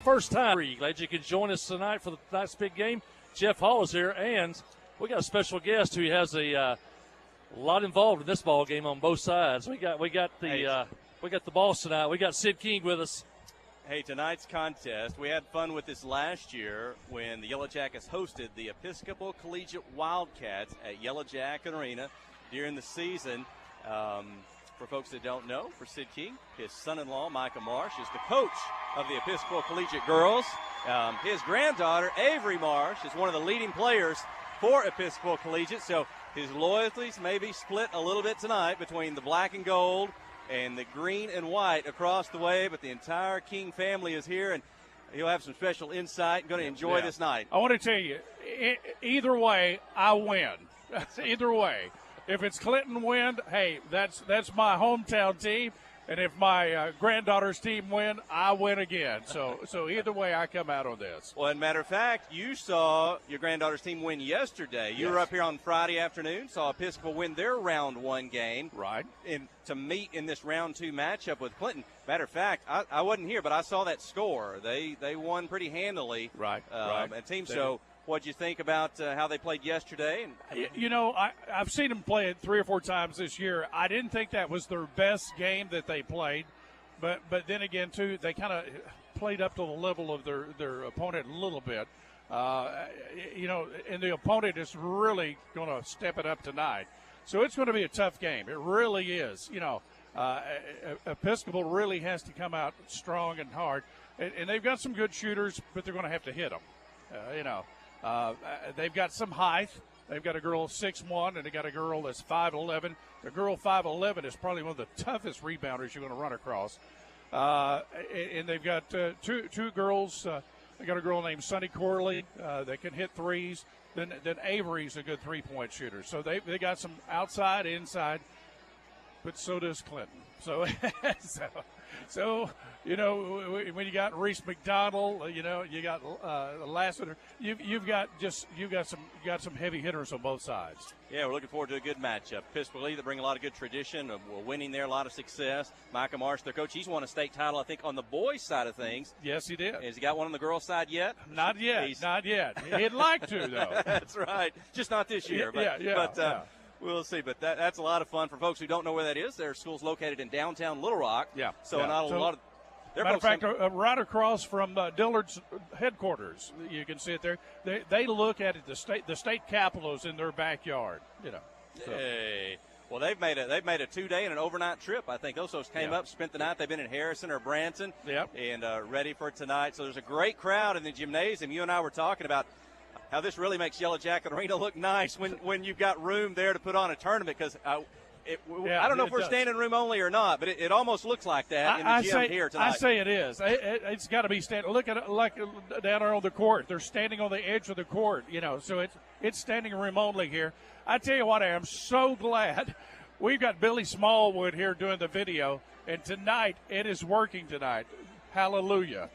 first time. Glad you could join us tonight for tonight's big game. Jeff Hall is here, and we got a special guest who has a lot involved in this ball game on both sides. We got the boss tonight. We got Sid King with us. Hey, tonight's contest, we had fun with this last year when the Yellow Jackets hosted the Episcopal Collegiate Wildcats at Yellow Jacket Arena during the season. For folks that don't know, for Sid King, his son-in-law, Micah Marsh, is the coach of the Episcopal Collegiate Girls. His granddaughter, Avery Marsh, is one of the leading players for Episcopal Collegiate, so his loyalties may be split a little bit tonight between the black and gold and the green and white across the way, but the entire King family is here, and he'll have some special insight and going to enjoy this night. I want to tell you, either way, I win. Either way. If it's Clinton win, hey, that's my hometown team. And if my granddaughter's team win, I win again. So either way, I come out on this. Well, as a matter of fact, you saw your granddaughter's team win yesterday. You were up here on Friday afternoon, saw Episcopal win their round one game. Right. To meet in this round two matchup with Clinton. Matter of fact, I wasn't here, but I saw that score. They won pretty handily. Right. A team. So what'd you think about how they played yesterday? You know, I've seen them play it 3 or 4 times this year. I didn't think that was their best game that they played, but then again, too, they kind of played up to the level of their opponent a little bit. You know, and the opponent is really going to step it up tonight. So it's going to be a tough game. It really is. You know, Episcopal really has to come out strong and hard. And they've got some good shooters, but they're going to have to hit them. You know. They've got some height. They've got a girl 6'1", and they got a girl that's 5'11". The girl 5'11" is probably one of the toughest rebounders you're going to run across. And they've got two girls. They got a girl named Sunny Corley that can hit threes. Then Avery's a good three-point shooter. So they got some outside, inside, but so does Clinton. So you know, when you got Reese McDonald, you know, you got Lassiter, you've got some heavy hitters on both sides. Yeah, we're looking forward to a good matchup. Episcopal that bring a lot of good tradition of winning there, a lot of success. Micah Marsh, their coach, he's won a state title, I think, on the boys' side of things. Yes, he did. Has he got one on the girls' side yet? Not yet. Not yet. He'd like to, though. That's right. Just not this year. Yeah. We'll see, but that's a lot of fun for folks who don't know where that is. Their school's located in downtown Little Rock. Yeah. So not a lot of. Matter of fact, right across from Dillard's headquarters, you can see it there. They look at it. The state capitol is in their backyard. You know. So. Hey. Well, they've made a 2-day and an overnight trip. I think those folks came up, spent the night. They've been in Harrison or Branson. Yep. And ready for tonight. So there's a great crowd in the gymnasium. You and I were talking about how this really makes Yellow Jacket Arena look nice when you've got room there to put on a tournament, because I don't know if we're standing room only or not, but it almost looks like that in the gym here tonight. I say it is. It's got to be standing. Look at it like down there on the court. They're standing on the edge of the court, you know, so it's standing room only here. I tell you what, I am so glad we've got Billy Smallwood here doing the video, and tonight it is working tonight. Hallelujah.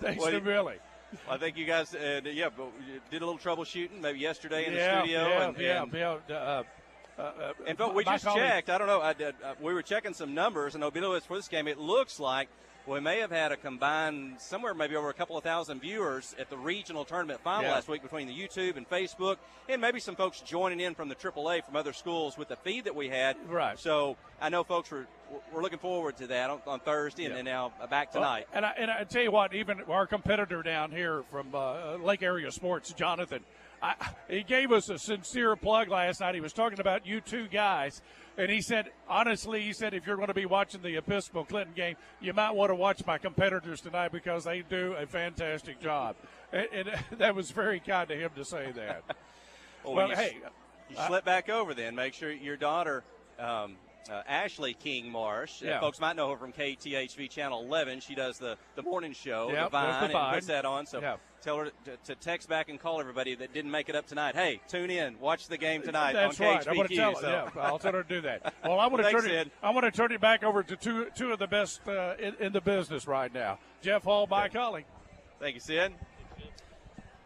Thanks to Billy. I think you guys, did a little troubleshooting maybe yesterday in the studio. In fact, we just checked. I don't know. We were checking some numbers, and Obilos for this game. It looks like we may have had a combined somewhere maybe over a couple of thousand viewers at the regional tournament final last week between the YouTube and Facebook, and maybe some folks joining in from the AAA from other schools with the feed that we had. Right. So I know folks were looking forward to that on Thursday, and then now back tonight. Well, and I tell you what, even our competitor down here from Lake Area Sports, Jonathan, he gave us a sincere plug last night. He was talking about you two guys, and he said, honestly, if you're going to be watching the Episcopal Clinton game, you might want to watch my competitors tonight because they do a fantastic job. And that was very kind of him to say that. Well, hey. You slip back over then. Make sure your daughter Ashley King Marsh. Folks might know her from KTHV Channel 11. She does the morning show, Divine, and puts that on. So tell her to text back and call everybody that didn't make it up tonight. Hey, tune in. Watch the game tonight That's on right. KHVQ. I'm going to tell her. Yeah, I'll tell her to do that. Well, I want to turn it back over to two of the best in the business right now. Jeff Hall, my colleague. Thank you, Sid.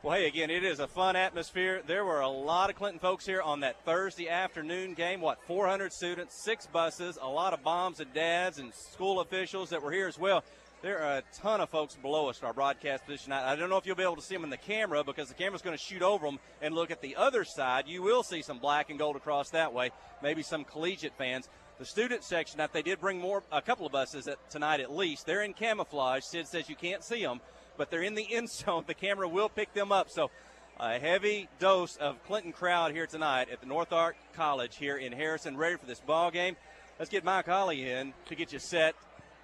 Well, hey, again, it is a fun atmosphere. There were a lot of Clinton folks here on that Thursday afternoon game. 400 students, 6 buses, a lot of moms and dads and school officials that were here as well. There are a ton of folks below us in our broadcast position. I don't know if you'll be able to see them in the camera because the camera's going to shoot over them and look at the other side. You will see some black and gold across that way, maybe some collegiate fans. The student section, they did bring a couple of buses tonight at least. They're in camouflage. Sid says you can't see them, but they're in the end zone. The camera will pick them up. So a heavy dose of Clinton crowd here tonight at the North Ark College here in Harrison, ready for this ball game. Let's get Mike Holly in to get you set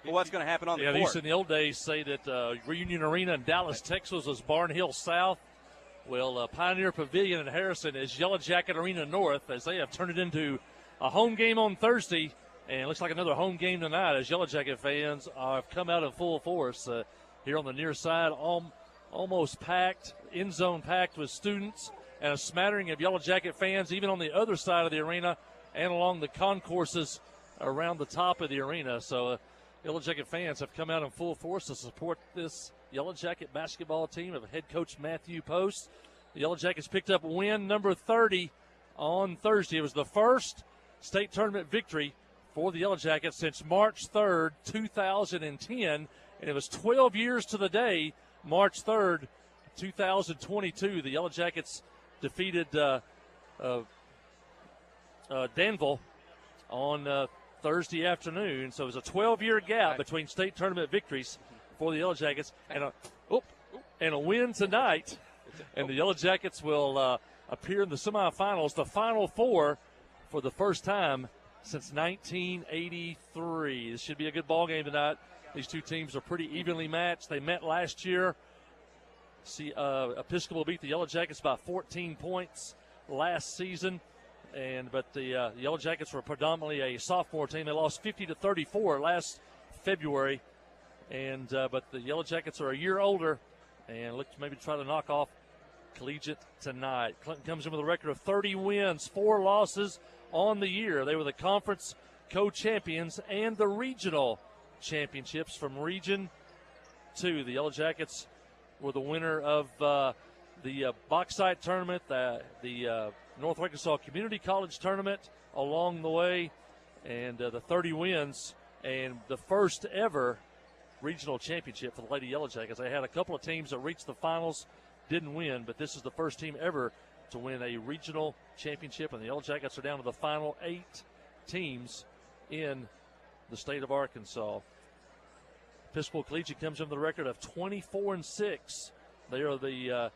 for what's going to happen on the court. They used to in the old days say that Reunion Arena in Dallas, Texas was Barnhill South. Well, Pioneer Pavilion in Harrison is Yellow Jacket Arena North, as they have turned it into a home game on Thursday, and it looks like another home game tonight as Yellow Jacket fans have come out in full force here on the near side, almost packed, end zone packed with students, and a smattering of Yellow Jacket fans even on the other side of the arena and along the concourses around the top of the arena. So Yellow Jacket fans have come out in full force to support this Yellow Jacket basketball team of head coach Matthew Post. The Yellow Jackets picked up win number 30 on Thursday. It was the first state tournament victory for the Yellow Jackets since March 3rd, 2010, and it was 12 years to the day, March 3rd, 2022. The Yellow Jackets defeated Danville on Thursday afternoon. So it was a 12-year gap between state tournament victories for the Yellow Jackets and a win tonight. And the Yellow Jackets will appear in the semifinals, the Final Four, for the first time since 1983. This should be a good ball game tonight. These two teams are pretty evenly matched. They met last year. Episcopal beat the Yellow Jackets by 14 points last season. But the Yellow Jackets were predominantly a sophomore team. They lost 50-34 last February, but the Yellow Jackets are a year older and look to maybe try to knock off Collegiate tonight. Clinton comes in with a record of 30 wins, 4 losses on the year. They were the conference co-champions and the regional championships from Region 2. The Yellow Jackets were the winner of the Bauxite tournament, the North Arkansas Community College tournament along the way, and the 30 wins and the first ever regional championship for the Lady Yellow Jackets. They had a couple of teams that reached the finals, didn't win, but this is the first team ever to win a regional championship, and the Yellow Jackets are down to the final 8 teams in the state of Arkansas. Episcopal Collegiate comes in with a record of 24-6. They are the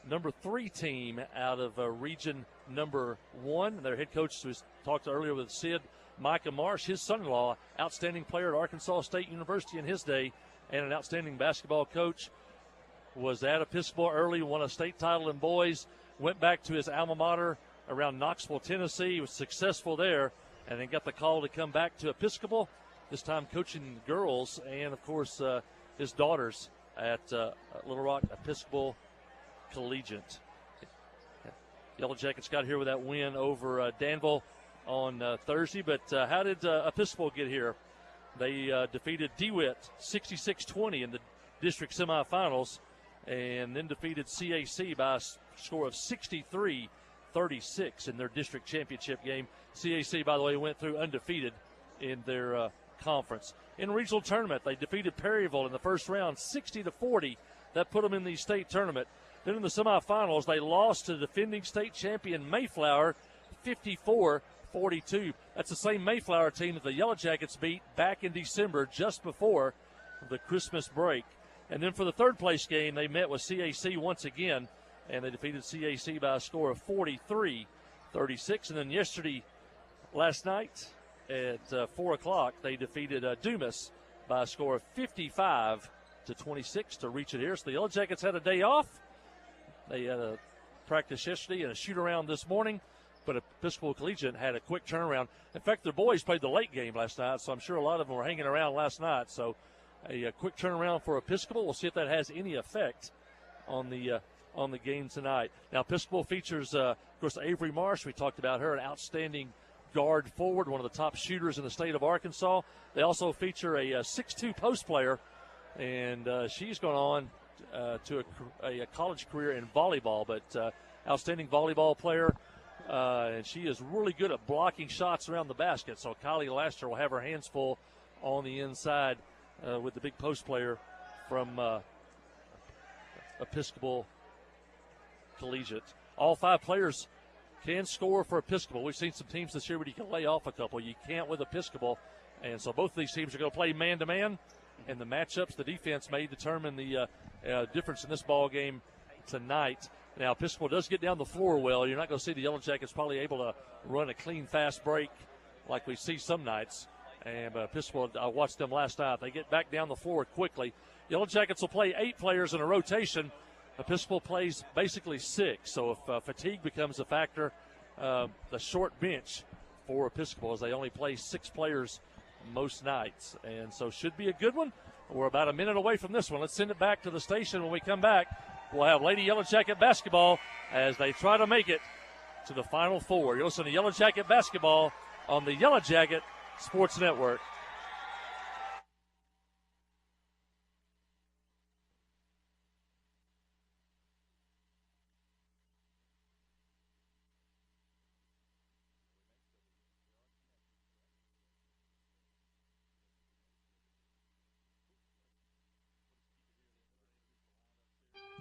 number 3 team out of region number 1. Their head coach, who talked earlier with Sid, Micah Marsh, his son-in-law, outstanding player at Arkansas State University in his day, and an outstanding basketball coach, was at Episcopal early, won a state title in boys, went back to his alma mater around Knoxville, Tennessee. He was successful there, and then got the call to come back to Episcopal, this time coaching girls and, of course, his daughters at Little Rock Episcopal Collegiate. Yellow Jackets got here with that win over Danville on Thursday, but how did Episcopal get here? They defeated DeWitt 66-20 in the district semifinals, and then defeated CAC by a score of 63-36 in their district championship game. CAC, by the way, went through undefeated in their conference. In regional tournament, they defeated Perryville in the first round 60-40. That put them in the state tournament. Then in the semifinals, they lost to defending state champion Mayflower 54-42. That's the same Mayflower team that the Yellow Jackets beat back in December, just before the Christmas break. And then for the third place game, they met with CAC once again, and they defeated CAC by a score of 43-36. And then last night at 4 o'clock, they defeated Dumas by a score of 55-26 to reach it here. So the Yellow Jackets had a day off. They had a practice yesterday and a shoot-around this morning, but Episcopal Collegiate had a quick turnaround. In fact, their boys played the late game last night, so I'm sure a lot of them were hanging around last night. So a quick turnaround for Episcopal. We'll see if that has any effect on the game tonight. Now, Episcopal features, of course, Avery Marsh. We talked about her, an outstanding guard forward, one of the top shooters in the state of Arkansas. They also feature a 6'2" post player, and she's gone on to a college career in volleyball, but outstanding volleyball player, and she is really good at blocking shots around the basket. So Kylie Laster will have her hands full on the inside with the big post player from Episcopal Collegiate. All 5 players can score for Episcopal. We've seen some teams this year where you can lay off a couple. You can't with Episcopal. And so both of these teams are going to play man-to-man, and the matchups, the defense may determine the difference in this ball game tonight. Now, Episcopal does get down the floor well. You're not going to see the Yellow Jackets probably able to run a clean, fast break like we see some nights. And Episcopal, I watched them last night. They get back down the floor quickly. Yellow Jackets will play 8 players in a rotation. Episcopal plays basically 6. So if fatigue becomes a factor, the short bench for Episcopal is they only play 6 players most nights. And so should be a good one. We're about a minute away from this one. Let's send it back to the station. When we come back, we'll have Lady Yellow Jacket basketball as they try to make it to the Final Four. You're listening to Yellow Jacket basketball on the Yellow Jacket Sports Network.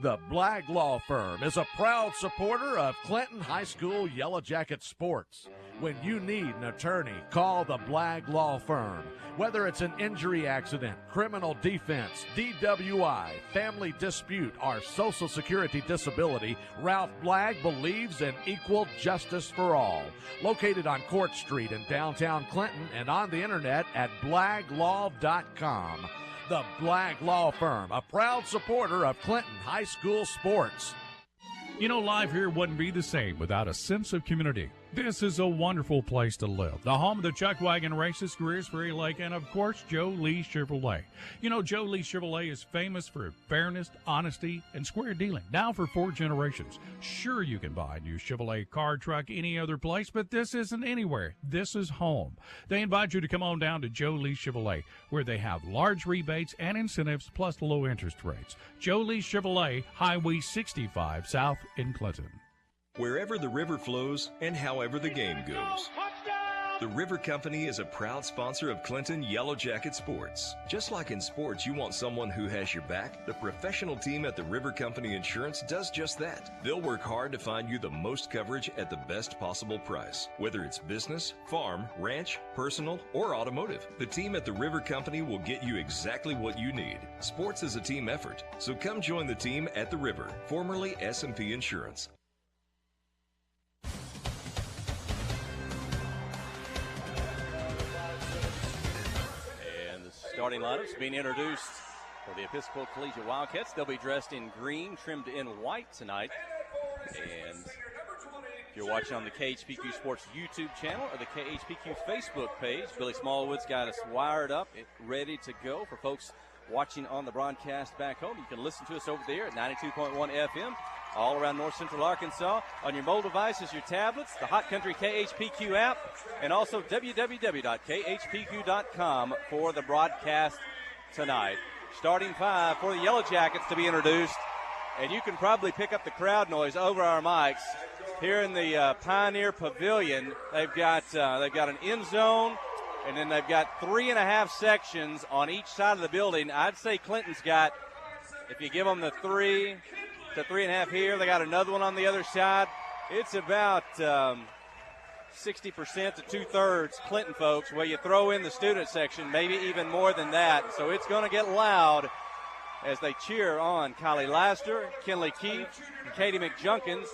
The Blagg Law Firm is a proud supporter of Clinton High School Yellow Jacket sports. When you need an attorney, call the Blagg Law Firm. Whether it's an injury accident, criminal defense, DWI, family dispute, or Social Security disability, Ralph Blagg believes in equal justice for all. Located on Court Street in downtown Clinton and on the internet at blagglaw.com. The Blagg Law Firm, a proud supporter of Clinton High School sports. You know, life here wouldn't be the same without a sense of community. This is a wonderful place to live. The home of the Chuck Wagon Races, Greers Ferry Lake, and of course, Joe Lee Chevrolet. You know, Joe Lee Chevrolet is famous for fairness, honesty, and square dealing. Now for 4 generations. Sure, you can buy a new Chevrolet car, truck, any other place, but this isn't anywhere. This is home. They invite you to come on down to Joe Lee Chevrolet, where they have large rebates and incentives plus low interest rates. Joe Lee Chevrolet, Highway 65 South in Clinton. Wherever the river flows and however the game goes. The River Company is a proud sponsor of Clinton Yellow Jacket Sports. Just like in sports, you want someone who has your back. The professional team at the River Company Insurance does just that. They'll work hard to find you the most coverage at the best possible price. Whether it's business, farm, ranch, personal, or automotive, the team at the River Company will get you exactly what you need. Sports is a team effort, so come join the team at the River, formerly S&P Insurance. Starting lineups being introduced for the Episcopal Collegiate Wildcats. They'll be dressed in green, trimmed in white tonight. And if you're watching on the KHPQ Sports YouTube channel or the KHPQ Facebook page, Billy Smallwood's got us wired up, ready to go. For folks watching on the broadcast back home, you can listen to us over there at 92.1 FM. All around North Central Arkansas, on your mobile devices, your tablets, the Hot Country KHPQ app, and also www.khpq.com for the broadcast tonight. Starting 5 for the Yellow Jackets to be introduced, and you can probably pick up the crowd noise over our mics. Here in the Pioneer Pavilion, they've got an end zone, and then they've got 3.5 sections on each side of the building. I'd say Clinton's got, if you give them the 3 to 3.5 here, they got another one on the other side. It's about 60% to 2/3 Clinton folks, where you throw in the student section, maybe even more than that. So it's going to get loud as they cheer on Kylie Laster, Kinley Keefe, Katie McJunkins,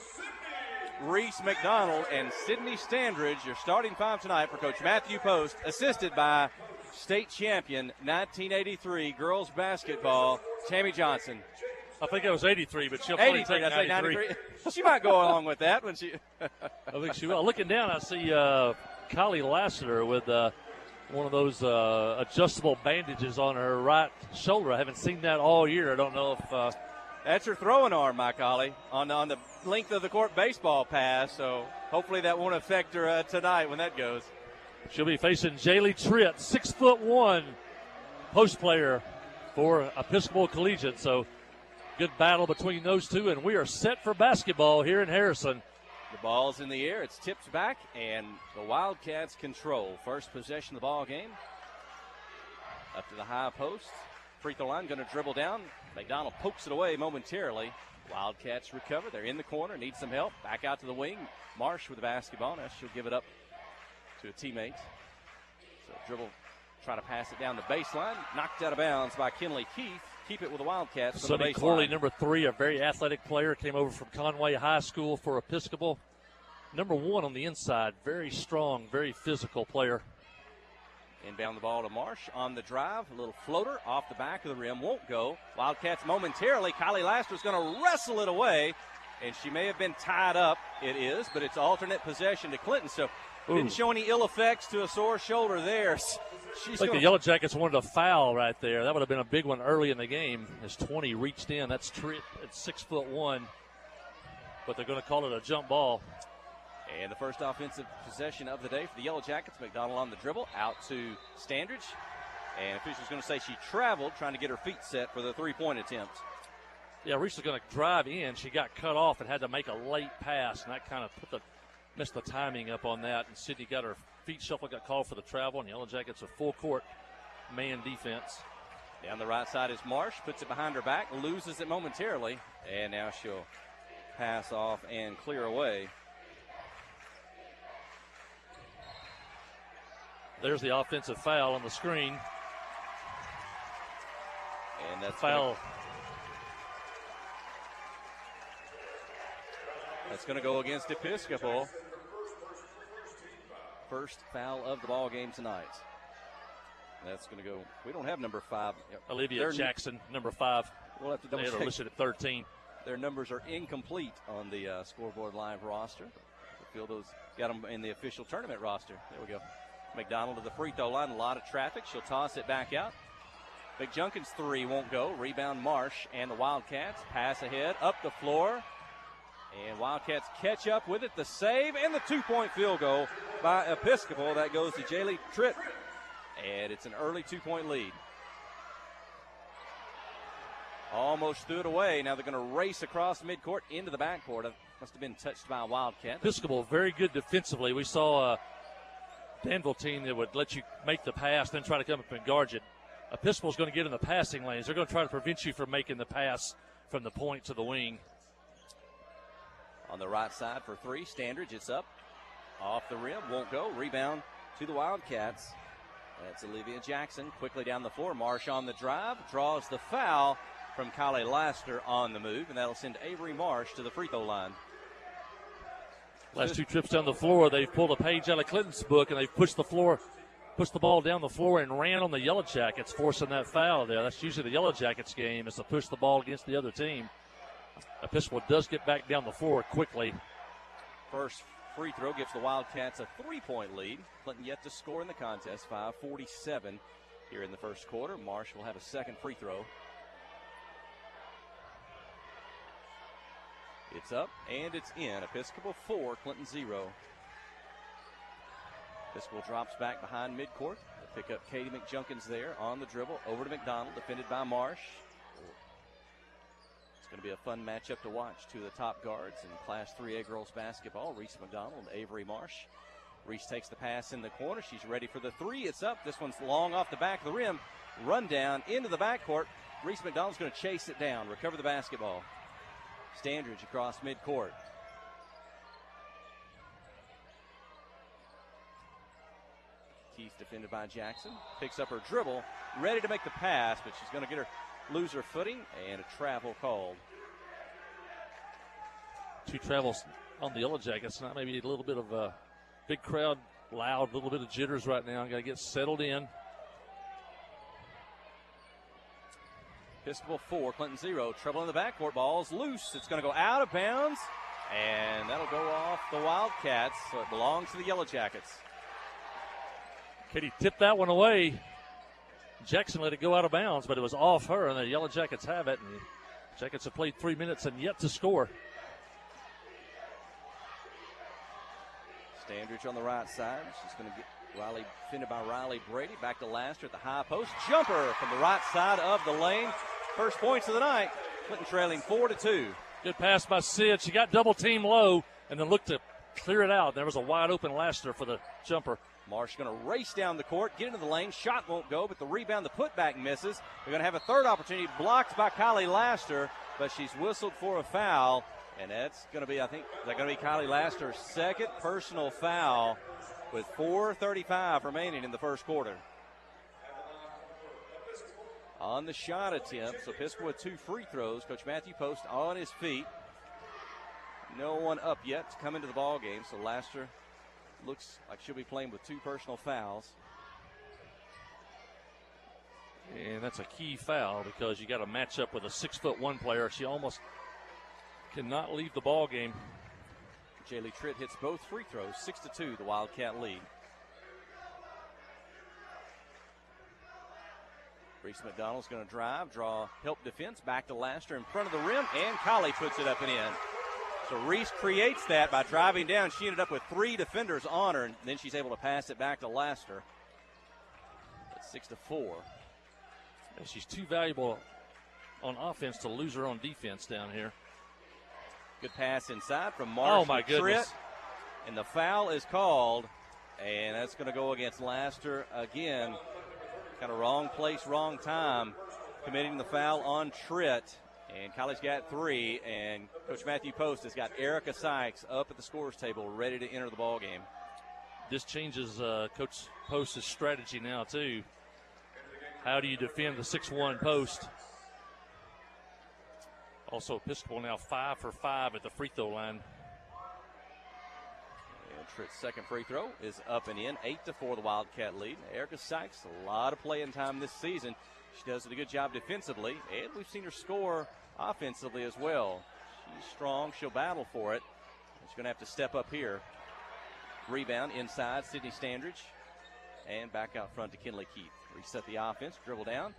Reese McDonald, and Sydney Standridge. Your starting 5 tonight for Coach Matthew Post, assisted by state champion 1983 girls basketball, Tammy Johnson. I think it was 83, but she'll probably take 93. She might go along with that when she. I think she will. Looking down, I see Kylie Lassiter with one of those adjustable bandages on her right shoulder. I haven't seen that all year. I don't know if that's her throwing arm, Mike Holly, on the length of the court baseball pass. So hopefully that won't affect her tonight when that goes. She'll be facing Jaylee Tritt, 6'1" post player for Episcopal Collegiate. So good battle between those two, and we are set for basketball here in Harrison. The ball's in the air. It's tipped back, and the Wildcats control first possession of the ball game. Up to the high post. Free throw line, going to dribble down. McDonald pokes it away momentarily. Wildcats recover. They're in the corner, need some help. Back out to the wing. Marsh with the basketball. Now she'll give it up to a teammate. So dribble, try to pass it down the baseline. Knocked out of bounds by Kinley Keith. Keep it with the Wildcats. Sonny Corley, number 3, a very athletic player, came over from Conway High School for Episcopal. Number 1 on the inside, very strong, very physical player. Inbound the ball to Marsh on the drive. A little floater off the back of the rim. Won't go. Wildcats momentarily. Kylie Laster's going to wrestle it away. And she may have been tied up. It is, but it's alternate possession to Clinton. So didn't show any ill effects to a sore shoulder there. I think the Yellow Jackets wanted a foul right there. That would have been a big one early in the game as 20 reached in. That's Tripp at 6'1", but they're going to call it a jump ball. And the first offensive possession of the day for the Yellow Jackets. McDonald on the dribble, out to Standridge. And official's going to say she traveled, trying to get her feet set for the three-point attempt. Yeah, Reese was going to drive in. She got cut off and had to make a late pass, and that kind of messed the timing up on that. And Sydney got her feet shuffled, got called for the travel, and Yellow Jackets a full-court man defense. Down the right side is Marsh, puts it behind her back, loses it momentarily, and now she'll pass off and clear away. There's the offensive foul on the screen. And that's foul. That's going to go against Episcopal. First foul of the ball game tonight. That's going to go. We don't have number 5. Olivia Jackson, number 5. We'll have to double check. They're listed at 13. Their numbers are incomplete on the scoreboard live roster. I feel those got them in the official tournament roster. There we go. McDonald to the free throw line. A lot of traffic. She'll toss it back out. McJunkins 3 won't go. Rebound Marsh and the Wildcats. Pass ahead, up the floor. And Wildcats catch up with it. The save and the 2-point field goal by Episcopal. That goes to Jaylee Tripp. And it's an early 2-point lead. Almost threw it away. Now they're going to race across midcourt into the backcourt. It must have been touched by a Wildcat. Episcopal very good defensively. We saw a Danville team that would let you make the pass, then try to come up and guard you. Episcopal's going to get in the passing lanes. They're going to try to prevent you from making the pass from the point to the wing. On the right side for 3, Standridge, it's up. Off the rim, won't go. Rebound to the Wildcats. That's Olivia Jackson quickly down the floor. Marsh on the drive, draws the foul from Kylie Laster on the move, and that'll send Avery Marsh to the free throw line. Last 2 trips down the floor, they've pulled a page out of Clinton's book, and they've pushed the ball down the floor and ran on the Yellow Jackets, forcing that foul there. That's usually the Yellow Jackets' game, is to push the ball against the other team. Episcopal does get back down the floor quickly. First free throw gives the Wildcats a 3-point lead. Clinton yet to score in the contest, 5:47 here in the first quarter. Marsh will have a second free throw. It's up, and it's in. Episcopal 4, Clinton 0. Episcopal drops back behind midcourt. They pick up Katie McJunkins there on the dribble. Over to McDonald, defended by Marsh. It's going to be a fun matchup to watch. 2 of the top guards in Class 3A girls basketball, Reese McDonald and Avery Marsh. Reese takes the pass in the corner. She's ready for the 3. It's up. This one's long off the back of the rim. Run down into the backcourt. Reese McDonald's going to chase it down, recover the basketball. Standridge across midcourt. Keith defended by Jackson. Picks up her dribble, ready to make the pass, but she's going to lose her footing, and a travel called. 2 travels on the Yellow Jackets. Now maybe a little bit of a big crowd, loud, a little bit of jitters right now. Got to get settled in. Episcopal 4, Clinton 0. Trouble in the backcourt. Ball's loose. It's going to go out of bounds, and that'll go off the Wildcats, so it belongs to the Yellow Jackets. Katie tipped that one away. Jackson let it go out of bounds, but it was off her, and the Yellow Jackets have it. And the Jackets have played 3 minutes and yet to score. Standridge on the right side. She's going to get Riley, defended by Riley Brady. Back to Laster at the high post. Jumper from the right side of the lane. First points of the night. Clinton trailing 4-2. Good pass by Sid. She got double team low and then looked to clear it out. There was a wide open Laster for the jumper. Marsh going to race down the court, get into the lane. Shot won't go, but the rebound, the putback misses. They're going to have a third opportunity, blocked by Kylie Laster, but she's whistled for a foul. And that's going to be, I think, that's going to be Kylie Laster's second personal foul with 4:35 remaining in the first quarter. On the shot attempt, so Episcopal with 2 free throws. Coach Matthew Post on his feet. No one up yet to come into the ball game, so Laster looks like she'll be playing with 2 personal fouls. And that's a key foul because you got to match up with a 6'1" player. She almost cannot leave the ball game. Jaylee Tritt hits both free throws, 6-2, the Wildcat lead. Reese McDonald's going to drive, draw, help defense, back to Laster in front of the rim, and Colley puts it up and in. So Reese creates that by driving down. She ended up with 3 defenders on her, and then she's able to pass it back to Laster. It's 6-4. And she's too valuable on offense to lose her own defense down here. Good pass inside from Marsh. Oh, my goodness. And the foul is called, and that's going to go against Laster again. Kind of wrong place, wrong time, committing the foul on Tritt. And Kylie's got 3, and Coach Matthew Post has got Erica Sykes up at the scorer's table ready to enter the ball game. This changes Coach Post's strategy now, too. How do you defend the 6'1" post? Also, Episcopal now 5 for 5 at the free throw line. And Tritt's second free throw is up and in, 8-4 the Wildcat lead. Erica Sykes, a lot of playing time this season. She does a good job defensively, and we've seen her score offensively as well. She's strong. She'll battle for it. She's going to have to step up here. Rebound inside, Sydney Standridge. And back out front to Kinley Keith. Reset the offense, dribble down,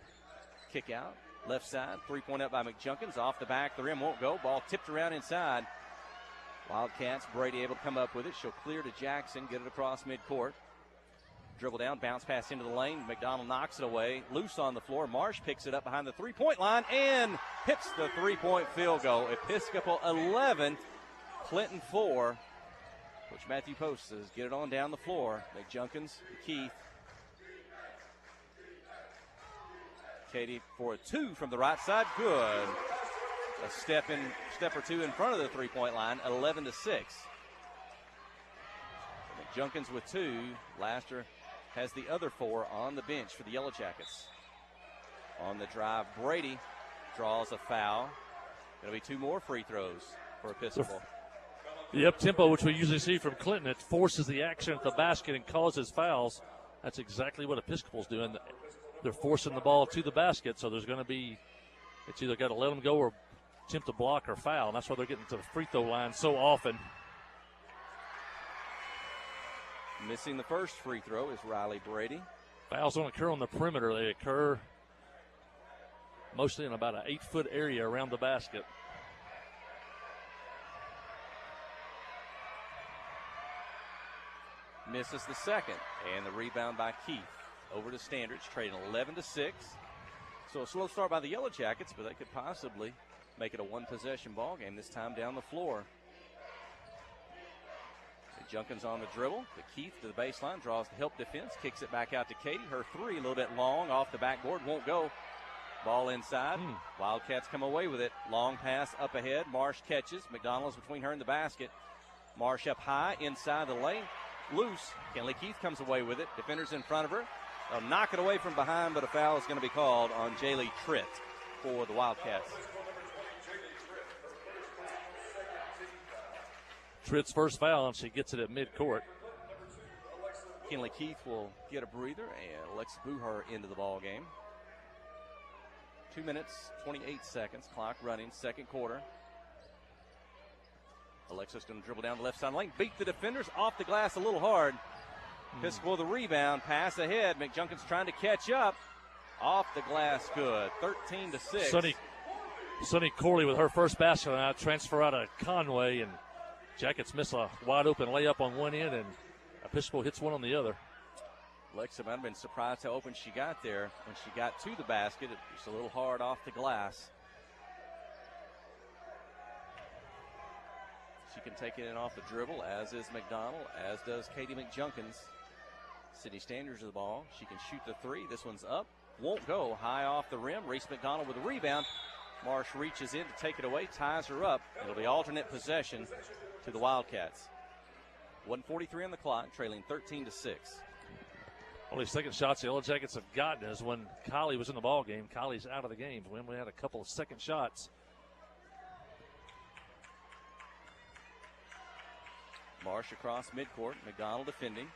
kick out, left side. 3-point up by McJunkins. Off the back, the rim won't go. Ball tipped around inside. Wildcats, Brady able to come up with it. She'll clear to Jackson, get it across midcourt. Dribble down, bounce pass into the lane. McDonald knocks it away. Loose on the floor. Marsh picks it up behind the 3-point line and hits the 3-point field goal. Episcopal 11, Clinton 4. Coach Matthew Post says get it on down the floor. McJunkins, Keith. Katie for a 2 from the right side. Good. A step or two in front of the 3-point line. 11-6. McJunkins with 2. Laster has the other 4 on the bench for the Yellow Jackets. On the drive, Brady draws a foul. Going to be 2 more free throws for Episcopal. The up-tempo, which we usually see from Clinton, it forces the action at the basket and causes fouls. That's exactly what Episcopal's doing. They're forcing the ball to the basket, so there's going to be, it's either got to let them go or attempt to block or foul, and that's why they're getting to the free throw line so often. Missing the first free throw is Riley Brady. Fouls don't occur on the perimeter. They occur mostly in about an 8-foot area around the basket. Misses the second, and the rebound by Keith. Over to Standridge, trading 11-6. So a slow start by the Yellow Jackets, but they could possibly make it a 1-possession ball game this time down the floor. Junkins on the dribble. The Keith to the baseline, draws the help defense, kicks it back out to Katie. Her 3 a little bit long off the backboard, won't go. Ball inside. Wildcats come away with it. Long pass up ahead. Marsh catches. McDonald's between her and the basket. Marsh up high inside the lane. Loose. Kinley Keith comes away with it. Defenders in front of her. They'll knock it away from behind, but a foul is going to be called on Jaylee Tritt for the Wildcats. Tritt's first foul, and she gets it at midcourt. Kinley Keith will get a breather, and Alexa Buhar into the ball game. 2 minutes, 28 seconds, clock running, second quarter. Alexa's going to dribble down the left side lane, beat the defenders off the glass a little hard. Episcopal the rebound, pass ahead. McJunkins trying to catch up. Off the glass, good. 13-6. Sonny Corley with her first basket now, transfer out of Conway, and Jackets miss a wide open layup on one end, and Episcopal hits one on the other. Alexa might have been surprised how open she got there. When she got to the basket, it was a little hard off the glass. She can take it in off the dribble, as is McDonald, as does Katie McJunkins. Sydney Standards with the ball. She can shoot the three. This one's up. Won't go. High off the rim. Reese McDonald with a rebound. Marsh reaches in to take it away. Ties her up. It'll be alternate possession to the Wildcats. 1:43 on the clock, trailing 13-6. Only second shots the Yellow Jackets have gotten is when Kylie was in the ball game. Kylie's out of the game. We had a couple of second shots. Marsh across midcourt. McDonald defending.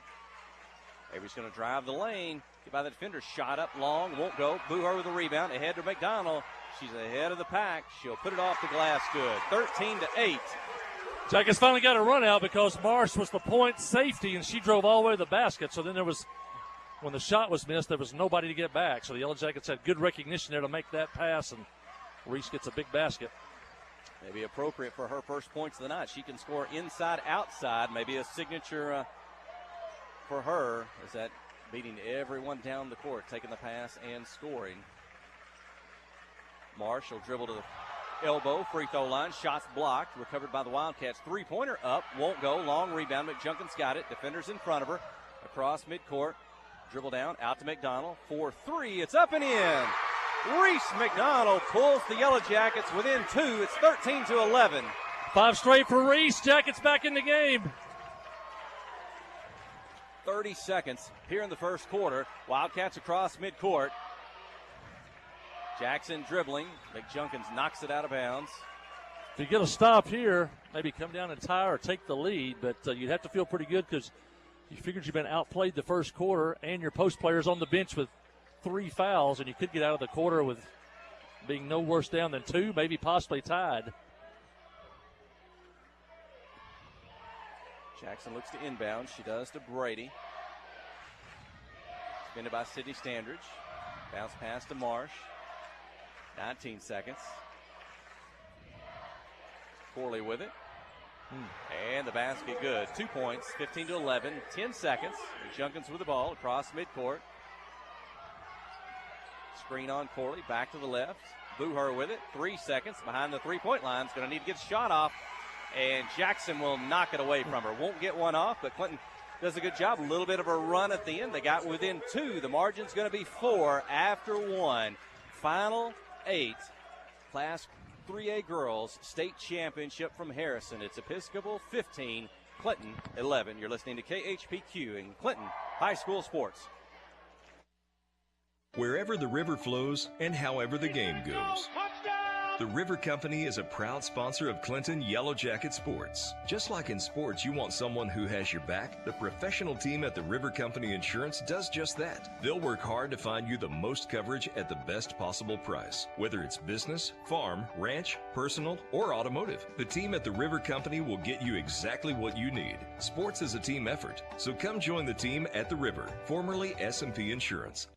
Avery's going to drive the lane. Get by the defender. Shot up long. Won't go. Booher with the rebound. Ahead to McDonald. She's ahead of the pack. She'll put it off the glass good. 13-8. Jackets finally got a run out because Marsh was the point safety, and she drove all the way to the basket. So then when the shot was missed, there was nobody to get back. So the Yellow Jackets had good recognition there to make that pass, and Reese gets a big basket. Maybe appropriate for her first points of the night. She can score inside, outside. Maybe a signature for her is that beating everyone down the court, taking the pass and scoring. Marsh will dribble to the elbow, free throw line. Shots blocked, recovered by the Wildcats. Three-pointer up, won't go. Long rebound. McJunkin's got it. Defenders in front of her. Across midcourt. Dribble down, out to McDonald. 4-3. It's up and in. Reese McDonald pulls the Yellow Jackets within two. It's 13-11. 5 straight for Reese. Jackets back in the game. 30 seconds here in the first quarter. Wildcats across midcourt. Jackson dribbling. McJunkins knocks it out of bounds. If you get a stop here, maybe come down and tie or take the lead, but you'd have to feel pretty good because you figured you've been outplayed the first quarter and your post players on the bench with 3 fouls, and you could get out of the quarter with being no worse down than 2, maybe possibly tied. Jackson looks to inbound. She does to Brady. Defended by Sydney Standridge. Bounce pass to Marsh. 19 seconds. Corley with it. And the basket good. 2 points, 15-11, 10 seconds. Junkins with the ball across midcourt. Screen on Corley, back to the left. Booher with it, 3 seconds behind the three-point line. Is going to need to get a shot off, and Jackson will knock it away from her. Won't get one off, but Clinton does a good job. A little bit of a run at the end. They got within 2. The margin's going to be 4 after 1. Final 8. Class 3A girls state championship from Harrison. It's Episcopal 15, Clinton 11. You're listening to KHPQ in Clinton High School Sports. Wherever the river flows and however the game goes. The River Company is a proud sponsor of Clinton Yellow Jacket Sports. Just like in sports, you want someone who has your back, the professional team at the River Company Insurance does just that. They'll work hard to find you the most coverage at the best possible price. Whether it's business, farm, ranch, personal, or automotive, the team at the River Company will get you exactly what you need. Sports is a team effort, so come join the team at the River, formerly S&P Insurance.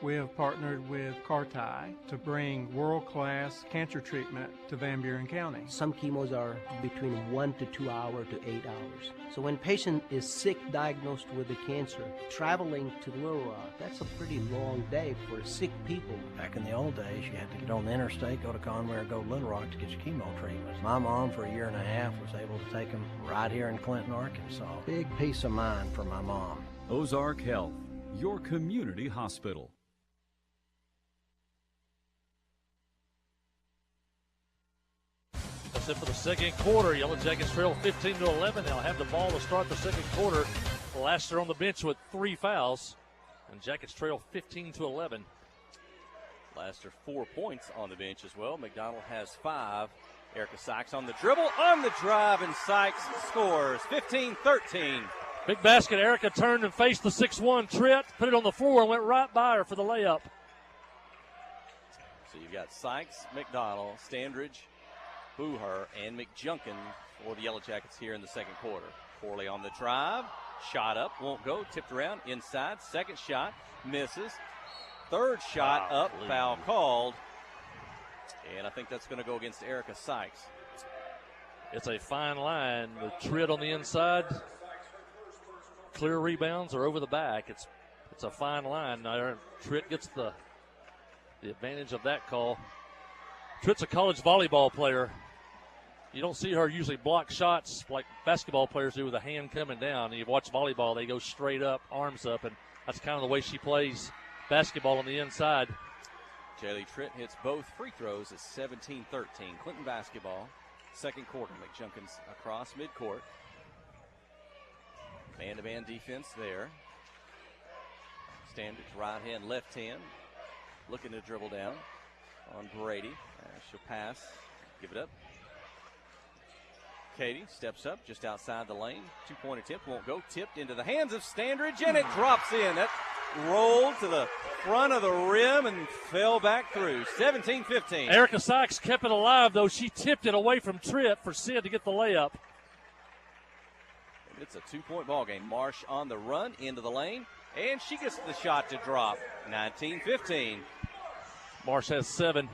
We have partnered with Carti to bring world-class cancer treatment to Van Buren County. Some chemos are between 1 to 2 hours to 8 hours. So when patient is sick, diagnosed with the cancer, traveling to Little Rock, that's a pretty long day for sick people. Back in the old days, you had to get on the interstate, go to Conway, or go to Little Rock to get your chemo treatments. My mom, for 1.5 years, was able to take them right here in Clinton, Arkansas. Big peace of mind for my mom. Ozark Health, your community hospital. That's it for the second quarter. Yellow Jackets trail 15-11. They'll have the ball to start the second quarter. Laster on the bench with 3 fouls. And Jackets trail 15-11. Laster 4 points on the bench as well. McDonald has 5. Erica Sykes on the dribble, on the drive, and Sykes scores 15-13. Big basket. Erica turned and faced the 6'1" Tritt, put it on the floor, and went right by her for the layup. So you've got Sykes, McDonald, Standridge, Booher, and McJunkin for the Yellow Jackets here in the second quarter. Corley on the drive, shot up, won't go, tipped around, inside, second shot, misses. Third shot up, foul called. And I think that's going to go against Erica Sykes. It's a fine line with Tritt on the inside. Clear rebounds are over the back. It's a fine line. Now, Tritt gets the advantage of that call. Tritt's a college volleyball player. You don't see her usually block shots like basketball players do with a hand coming down. And you watch volleyball, they go straight up, arms up, and that's kind of the way she plays basketball on the inside. Jaylee Tritt hits both free throws at 17-13. Clinton basketball, second quarter. McJunkins across midcourt. Man-to-man defense there. Standards right hand, left hand. Looking to dribble down on Brady. She'll pass, give it up. Katie steps up just outside the lane. 2-point attempt won't go. Tipped into the hands of Standridge, and it drops in. That rolled to the front of the rim and fell back through. 17-15. Erica Sykes kept it alive, though. She tipped it away from Tripp for Sid to get the layup. It's a 2-point ball game. Marsh on the run into the lane, and she gets the shot to drop. 19-15. Marsh has 7.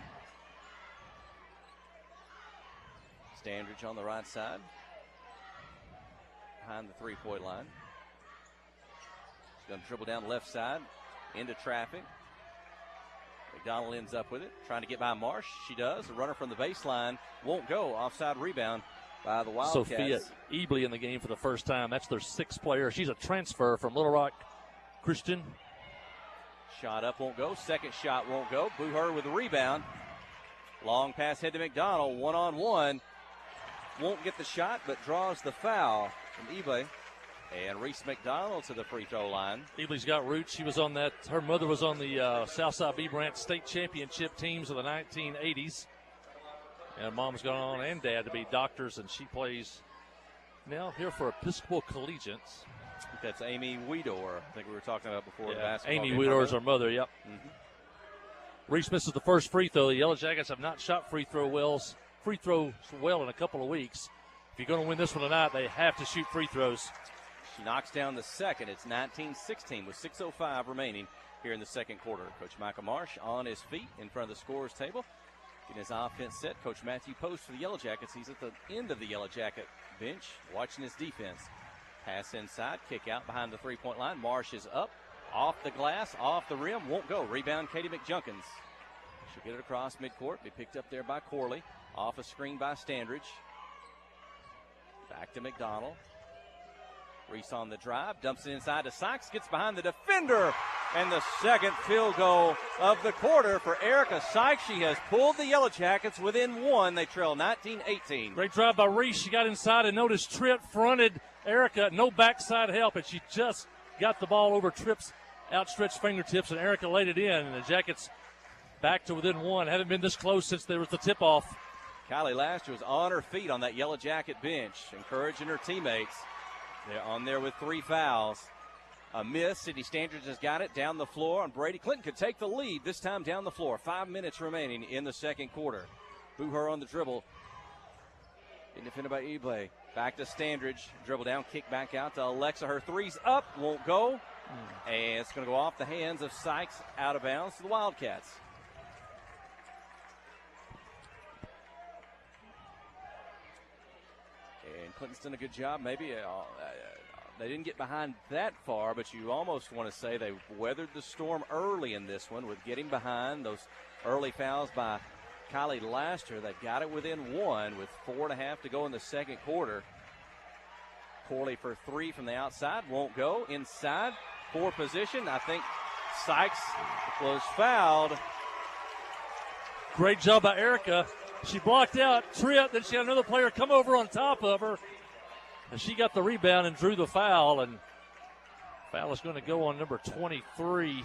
Standridge on the right side, behind the 3-point line. She's going to dribble down the left side, into traffic. McDonald ends up with it, trying to get by Marsh. She does. The runner from the baseline won't go. Offside rebound by the Wildcats. Sophia Ebley in the game for the first time. That's their 6th player. She's a transfer from Little Rock Christian. Shot up won't go. Second shot won't go. Booher with the rebound. Long pass head to McDonald. One-on-one. Won't get the shot, but draws the foul from Ebley. And Reese McDonald to the free throw line. Ebley's got roots. She was on that. Her mother was on the Southside B Branch state championship teams of the 1980s. And mom's gone on and dad to be doctors, and she plays now here for Episcopal Collegians. I think that's Amy Weedor. I think we were talking about before the basketball. Amy Weedor is her mother, yep. Mm-hmm. Reese misses the first free throw. The Yellow Jackets have not shot free throws well in a couple of weeks. If you're going to win this one tonight, they have to shoot free throws. She knocks down the second. It's 19-16 with 6:05 remaining here in the second quarter. Coach Michael Marsh on his feet in front of the scorer's table, getting his offense set. Coach Matthew Post for the Yellow Jackets. He's at the end of the Yellow Jacket bench watching his defense. Pass inside, kick out behind the 3-point line. Marsh is up, off the glass, off the rim, won't go. Rebound, Katie McJunkins. She'll get it across midcourt, be picked up there by Corley. Off a screen by Standridge. Back to McDonald. Reese on the drive, dumps it inside to Sykes, gets behind the defender, and the second field goal of the quarter for Erica Sykes. She has pulled the Yellow Jackets within 1. They trail 19-18. Great drive by Reese. She got inside and noticed Tripp fronted Erica. No backside help, and she just got the ball over Tripp's outstretched fingertips, and Erica laid it in, and the Jackets back to within 1. Haven't been this close since there was the tip-off. Kylie Laster was on her feet on that Yellow Jacket bench, encouraging her teammates. They're on there with 3 fouls. A miss. Sydney Standridge has got it down the floor, and Brady Clinton could take the lead, this time down the floor. 5 minutes remaining in the second quarter. Booher on the dribble. Getting defended by Ebley. Back to Standridge. Dribble down, kick back out to Alexa. Her three's up, won't go. And it's going to go off the hands of Sykes, out of bounds to the Wildcats. And Clinton's done a good job. Maybe they didn't get behind that far, but you almost want to say they weathered the storm early in this one with getting behind. Those early fouls by Kylie Laster. They got it within 1 with 4.5 to go in the second quarter. Corley for 3 from the outside. Won't go. Inside. 4 position. I think Sykes was fouled. Great job by Erica. She blocked out Tripp, then she had another player come over on top of her. And she got the rebound and drew the foul. And foul is going to go on number 23. Well,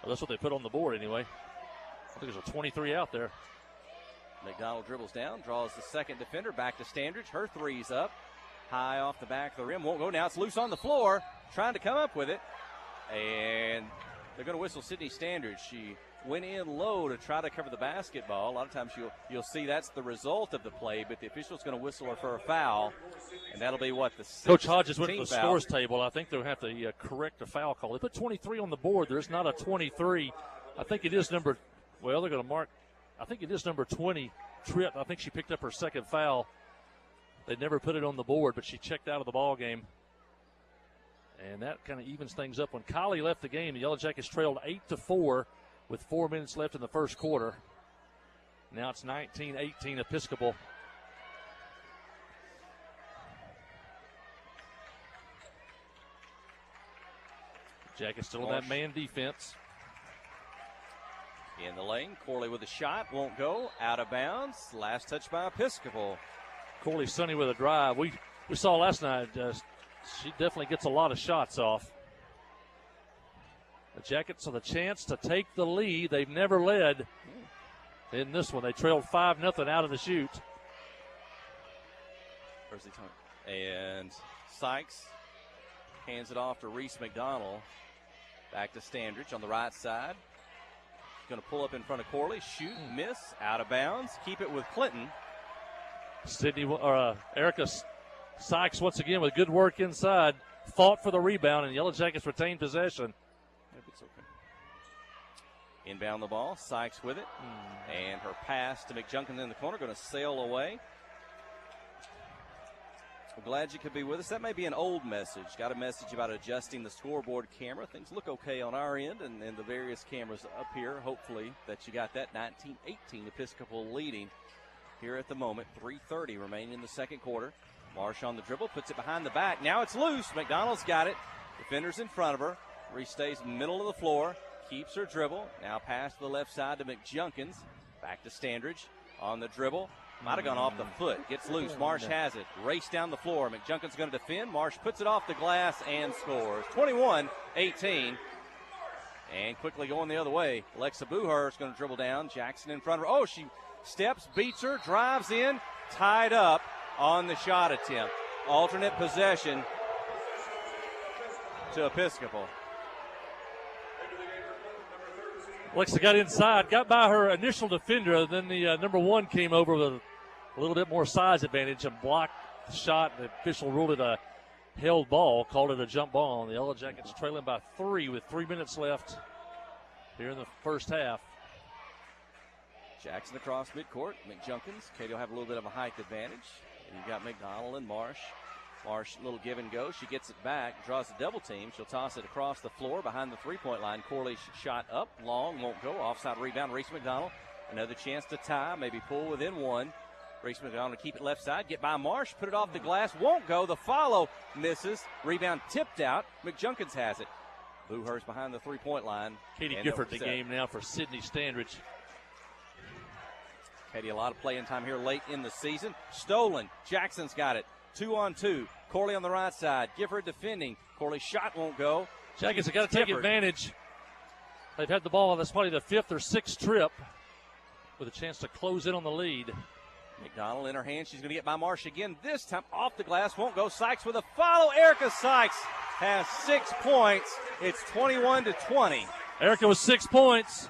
that's what they put on the board anyway. I think there's a 23 out there. McDonald dribbles down, draws the second defender, back to Standridge. Her three's up, high off the back of the rim. Won't go. Now it's loose on the floor, trying to come up with it. And they're going to whistle Sydney Standridge. She went in low to try to cover the basketball. A lot of times you'll see that's the result of the play, but the official's going to whistle her for a foul, and that'll be what the Coach Hodges went to the foul. scores table. I think they'll have to correct a foul call. They put 23 on the board. There's not a 23. I think it is number. Well, they're going to mark. I think it is number 20. Tripp. I think she picked up her second foul. They never put it on the board, but she checked out of the ball game. And that kind of evens things up. When Kylie left the game, the Yellow Jackets trailed 8-4 with 4 minutes left in the first quarter. Now it's 19-18 Episcopal. Jackets still in that man defense. In the lane, Corley with a shot, won't go, out of bounds. Last touch by Episcopal. Corley Sonny with a drive. We saw last night, she definitely gets a lot of shots off. The Jackets have the chance to take the lead. They've never led in this one. They trailed 5-0 out of the chute. And Sykes hands it off to Reese McDonald. Back to Standridge on the right side. Going to pull up in front of Corley. Shoot, miss, out of bounds. Keep it with Clinton. Erica Sykes once again with good work inside. Fought for the rebound, and Yellow Jackets retained possession. It's okay. Inbound the ball. Sykes with it. And her pass to McJunkins in the corner. Going to sail away. We're glad you could be with us. That may be an old message. Got a message about adjusting the scoreboard camera. Things look okay on our end and the various cameras up here. Hopefully that you got that. 19-18 Episcopal leading here at the moment. 3:30 remaining in the second quarter. Marsh on the dribble. Puts it behind the back. Now it's loose. McDonald's got it. Defenders in front of her. Reese stays middle of the floor. Keeps her dribble. Now pass to the left side to McJunkins. Back to Standridge on the dribble. Might have gone off the foot. Gets loose. Marsh has it. Race down the floor. McJunkins going to defend. Marsh puts it off the glass and scores. 21-18. And quickly going the other way. Alexa Booher is going to dribble down. Jackson in front of her. Oh, she steps, beats her, drives in. Tied up on the shot attempt. Alternate possession to Episcopal. Alexa got inside, got by her initial defender, then the number one came over with a little bit more size advantage and blocked the shot. The official ruled it a held ball, called it a jump ball. And the Yellow Jackets trailing by 3 with 3 minutes left here in the first half. Jackson across midcourt. McJunkins. Katie will have a little bit of a height advantage. And you've got McDonald and Marsh. Marsh, little give and go. She gets it back, draws a double team. She'll toss it across the floor behind the three-point line. Corley shot up, long, won't go. Offside rebound, Reese McDonald. Another chance to tie, maybe pull within one. Reese McDonald to keep it left side. Get by Marsh, put it off the glass, won't go. The follow misses. Rebound tipped out. McJunkins has it. Boohurst behind the three-point line. Katie Gifford the game now for Sydney Standridge. Katie, a lot of playing time here late in the season. Stolen. Jackson's got it. 2-on-2. Corley on the right side. Gifford defending. Corley's shot won't go. Jackets have got to take advantage. They've had the ball. That's probably the 5th or 6th trip with a chance to close in on the lead. McDonald in her hand. She's going to get by Marsh again. This time off the glass. Won't go. Sykes with a follow. Erica Sykes has 6 points. It's 21-20. Erica with 6 points.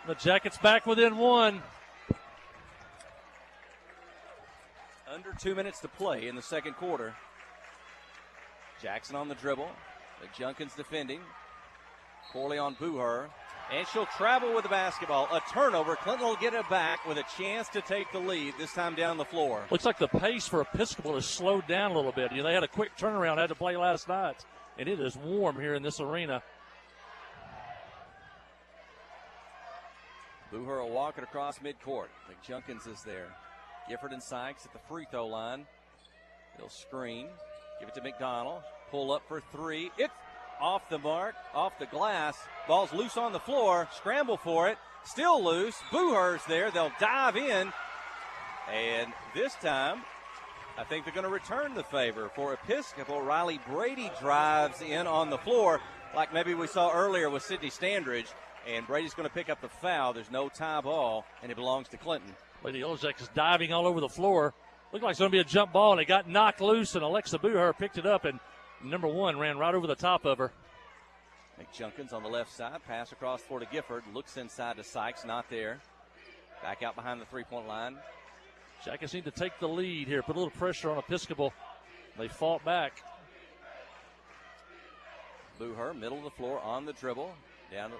The Jackets back within 1. Under 2 minutes to play in the second quarter. Jackson on the dribble. McJunkins defending. Corley on Booher. And she'll travel with the basketball. A turnover. Clinton will get it back with a chance to take the lead, this time down the floor. Looks like the pace for Episcopal has slowed down a little bit. You know, they had a quick turnaround, had to play last night. And it is warm here in this arena. Booher will walk it across midcourt. McJunkins is there. Gifford and Sykes at the free throw line. They'll screen. Give it to McDonald. Pull up for 3. It's off the mark, off the glass. Ball's loose on the floor. Scramble for it. Still loose. Booher's there. They'll dive in. And this time, I think they're going to return the favor for Episcopal. Riley Brady drives in on the floor like maybe we saw earlier with Sydney Standridge. And Brady's going to pick up the foul. There's no tie ball, and it belongs to Clinton. Lady Yellow Jackets diving all over the floor. Looked like it's going to be a jump ball, and it got knocked loose, and Alexa Booher picked it up, and number one ran right over the top of her. McJunkins on the left side. Pass across the floor to Gifford. Looks inside to Sykes. Not there. Back out behind the three-point line. Jackets need to take the lead here. Put a little pressure on Episcopal. They fought back. Booher, middle of the floor on the dribble. Down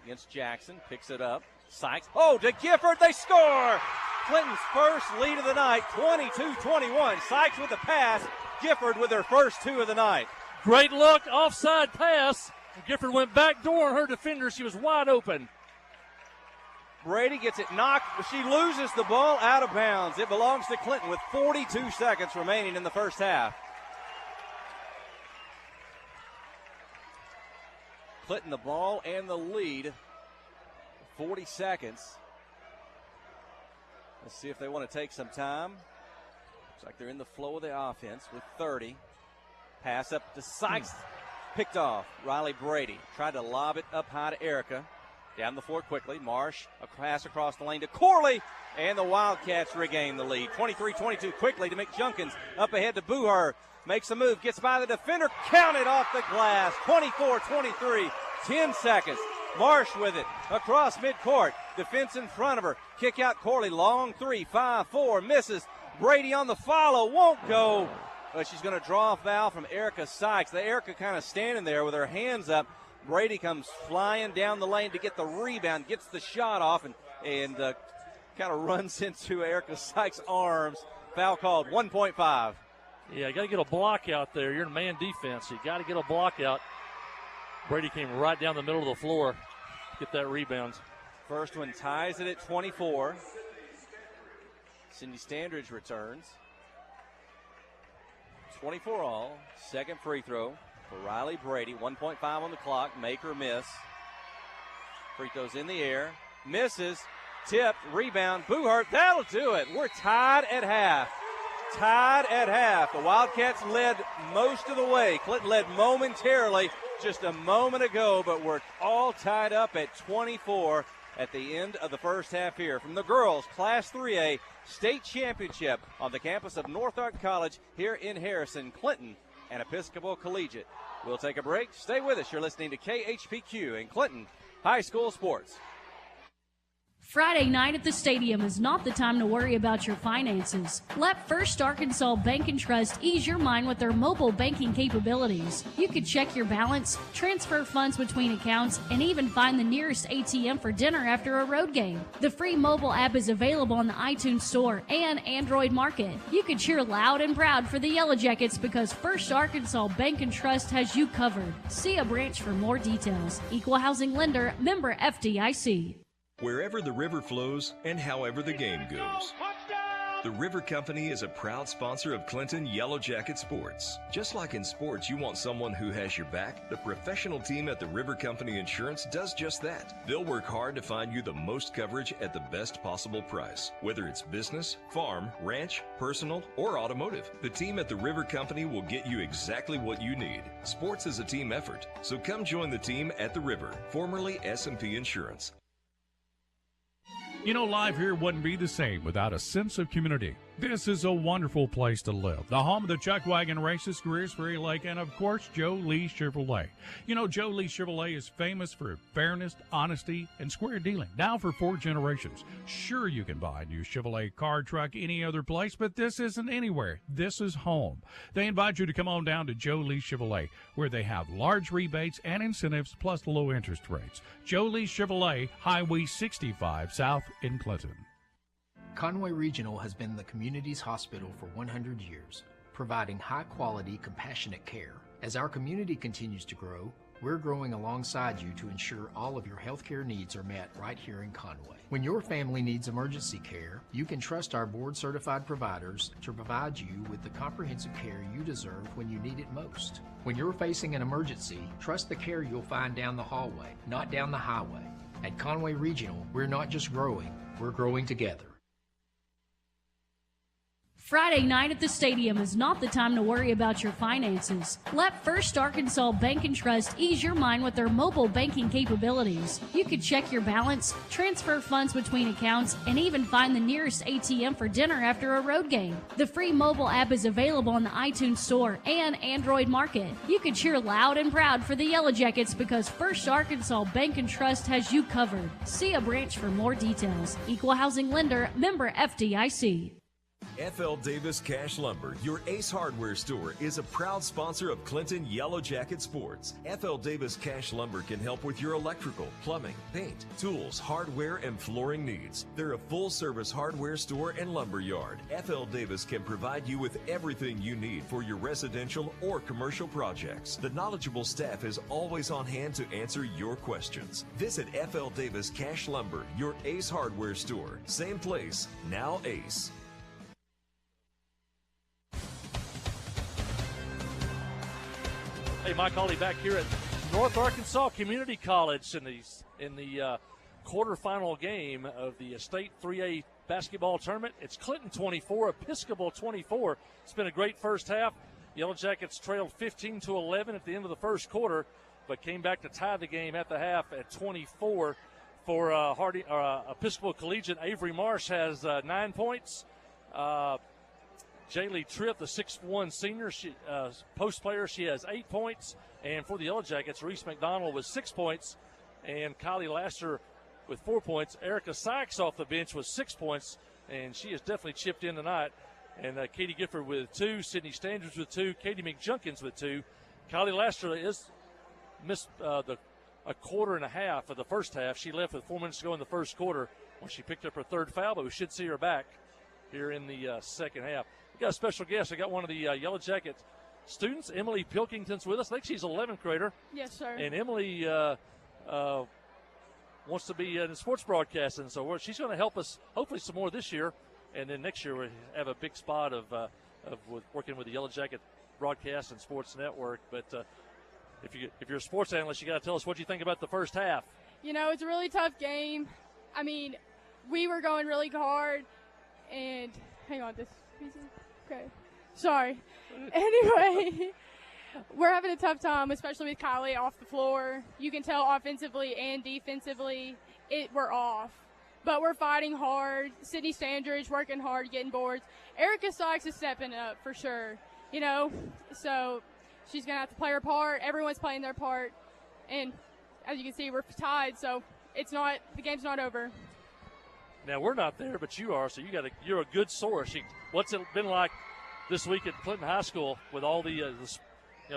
against Jackson. Picks it up. Sykes. Oh, to Gifford. They score! Clinton's first lead of the night, 22-21. Sykes with the pass. Gifford with her first 2 of the night. Great look. Offside pass. Gifford went back door on her defender. She was wide open. Brady gets it knocked. She loses the ball out of bounds. It belongs to Clinton with 42 seconds remaining in the first half. Clinton the ball and the lead. 40 seconds. Let's see if they want to take some time. Looks like they're in the flow of the offense with 30. Pass up to Sykes. Picked off. Riley Brady tried to lob it up high to Erica. Down the floor quickly. Marsh, a pass across the lane to Corley. And the Wildcats regain the lead. 23-22 quickly to McJunkins. Up ahead to Booher. Makes a move. Gets by the defender. Counted off the glass. 24-23. 10 seconds. Marsh with it. Across midcourt. Defense in front of her. Kick out Corley. Long 3. 5-4. Misses. Brady on the follow. Won't go. But she's going to draw a foul from Erica Sykes. The Erica kind of standing there with her hands up. Brady comes flying down the lane to get the rebound, gets the shot off, and kind of runs into Erica Sykes' arms. Foul called, 1.5. Yeah, you got to get a block out there. You're in man defense. You got to get a block out. Brady came right down the middle of the floor to get that rebound. First one ties it at 24. Cindy Standridge returns. 24 all. Second free throw for Riley Brady. 1.5 on the clock. Make or miss. Free throws in the air. Misses. Tipped. Rebound. Boohart. That'll do it. We're tied at half. Tied at half. The Wildcats led most of the way. Clinton led momentarily just a moment ago, but we're all tied up at 24 at the end of the first half here. From the girls, Class 3A state championship on the campus of North Ark College here in Harrison, Clinton and Episcopal Collegiate. We'll take a break. Stay with us. You're listening to KHPQ and Clinton High School Sports. Friday night at the stadium is not the time to worry about your finances. Let First Arkansas Bank and Trust ease your mind with their mobile banking capabilities. You can check your balance, transfer funds between accounts, and even find the nearest ATM for dinner after a road game. The free mobile app is available on the iTunes Store and Android Market. You can cheer loud and proud for the Yellow Jackets because First Arkansas Bank and Trust has you covered. See a branch for more details. Equal housing lender, member FDIC. Wherever the river flows and however the game goes. The River Company is a proud sponsor of Clinton Yellow Jacket Sports. Just like in sports, you want someone who has your back, the professional team at the River Company Insurance does just that. They'll work hard to find you the most coverage at the best possible price. Whether it's business, farm, ranch, personal, or automotive, the team at the River Company will get you exactly what you need. Sports is a team effort, so come join the team at the River, formerly S&P Insurance. You know, life here wouldn't be the same without a sense of community. This is a wonderful place to live. The home of the Chuck Wagon Races, Greers Ferry Lake, and of course, Joe Lee Chevrolet. You know, Joe Lee Chevrolet is famous for fairness, honesty, and square dealing. Now for 4 generations. Sure, you can buy a new Chevrolet car, truck, any other place, but this isn't anywhere. This is home. They invite you to come on down to Joe Lee Chevrolet, where they have large rebates and incentives plus low interest rates. Joe Lee Chevrolet, Highway 65 South in Clinton. Conway Regional has been the community's hospital for 100 years, providing high-quality, compassionate care. As our community continues to grow, we're growing alongside you to ensure all of your healthcare needs are met right here in Conway. When your family needs emergency care, you can trust our board-certified providers to provide you with the comprehensive care you deserve when you need it most. When you're facing an emergency, trust the care you'll find down the hallway, not down the highway. At Conway Regional, we're not just growing, we're growing together. Friday night at the stadium is not the time to worry about your finances. Let First Arkansas Bank and Trust ease your mind with their mobile banking capabilities. You can check your balance, transfer funds between accounts, and even find the nearest ATM for dinner after a road game. The free mobile app is available on the iTunes Store and Android Market. You can cheer loud and proud for the Yellow Jackets because First Arkansas Bank and Trust has you covered. See a branch for more details. Equal housing lender, member FDIC. FL Davis Cash Lumber, your Ace Hardware store, is a proud sponsor of Clinton Yellow Jacket Sports. FL Davis Cash Lumber can help with your electrical, plumbing, paint, tools, hardware, and flooring needs. They're a full-service hardware store and lumber yard. FL Davis can provide you with everything you need for your residential or commercial projects. The knowledgeable staff is always on hand to answer your questions. Visit FL Davis Cash Lumber, your Ace Hardware store. Same place, now Ace. Hey, Mike Hawley back here at North Arkansas Community College in the quarterfinal game of the state 3A basketball tournament. It's Clinton 24, Episcopal 24. It's been a great first half. Yellow Jackets trailed 15-11 at the end of the first quarter, but came back to tie the game at the half at 24 for Episcopal Collegiate. Avery Marsh has 9 points. Jaylee Tripp, the 6'1 senior, post player, she has 8 points. And for the Yellow Jackets, Reese McDonald with 6 points. And Kylie Laster with 4 points. Erica Sykes off the bench with 6 points. And she has definitely chipped in tonight. And Katie Gifford with 2. Sydney Standards with 2. Katie McJunkins with 2. Kylie Laster is missed a quarter and a half of the first half. She left with 4 minutes to go in the first quarter when she picked up her third foul, but we should see her back here in the second half. We got a special guest. I got one of the Yellow Jacket students, Emily Pilkington's with us. I think she's 11th grader. Yes, sir. And Emily wants to be in sports broadcasting, so she's going to help us hopefully some more this year, and then next year we have a big spot of working with the Yellow Jacket Broadcast and Sports Network. But if you're a sports analyst, you got to tell us what you think about the first half. You know, it's a really tough game. I mean, we were going really hard, and hang on, this piece. Okay, sorry. Anyway, we're having a tough time, especially with Kylie off the floor. You can tell offensively and defensively we're off. But we're fighting hard. Sydney Standridge working hard, getting boards. Erica Sykes is stepping up for sure, you know. So she's going to have to play her part. Everyone's playing their part. And as you can see, we're tied, so the game's not over. Now, we're not there, but you are, so you're a good source. What's it been like this week at Clinton High School with all the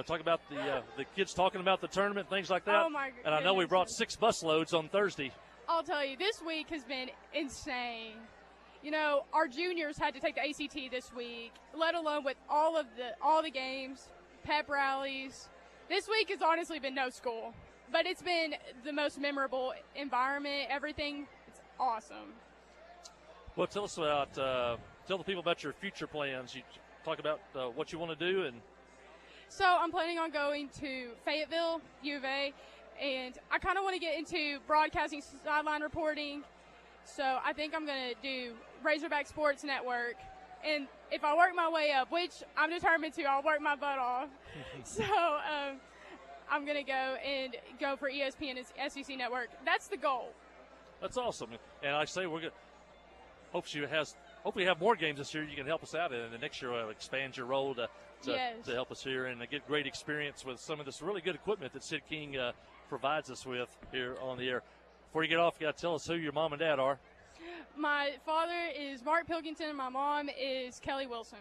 talk about the kids talking about the tournament, things like that? Oh, my goodness. And I know we brought 6 bus loads on Thursday. I'll tell you, this week has been insane. You know, our juniors had to take the ACT this week, let alone with all the games, pep rallies. This week has honestly been no school, but it's been the most memorable environment, everything. It's awesome. Well, tell us about, tell the people about your future plans. You talk about what you want to do. So I'm planning on going to Fayetteville, U of A, and I kind of want to get into broadcasting, sideline reporting. So I think I'm going to do Razorback Sports Network. And if I work my way up, which I'm determined to, I'll work my butt off. So I'm going to go for ESPN and SEC Network. That's the goal. That's awesome. And like I say, we're going to hopefully have more games this year you can help us out in. And the next year we'll expand your role to help us here and get great experience with some of this really good equipment that Sid King provides us with here on the air. Before you get off, you got to tell us who your mom and dad are. My father is Mark Pilkington, and my mom is Kelly Wilson.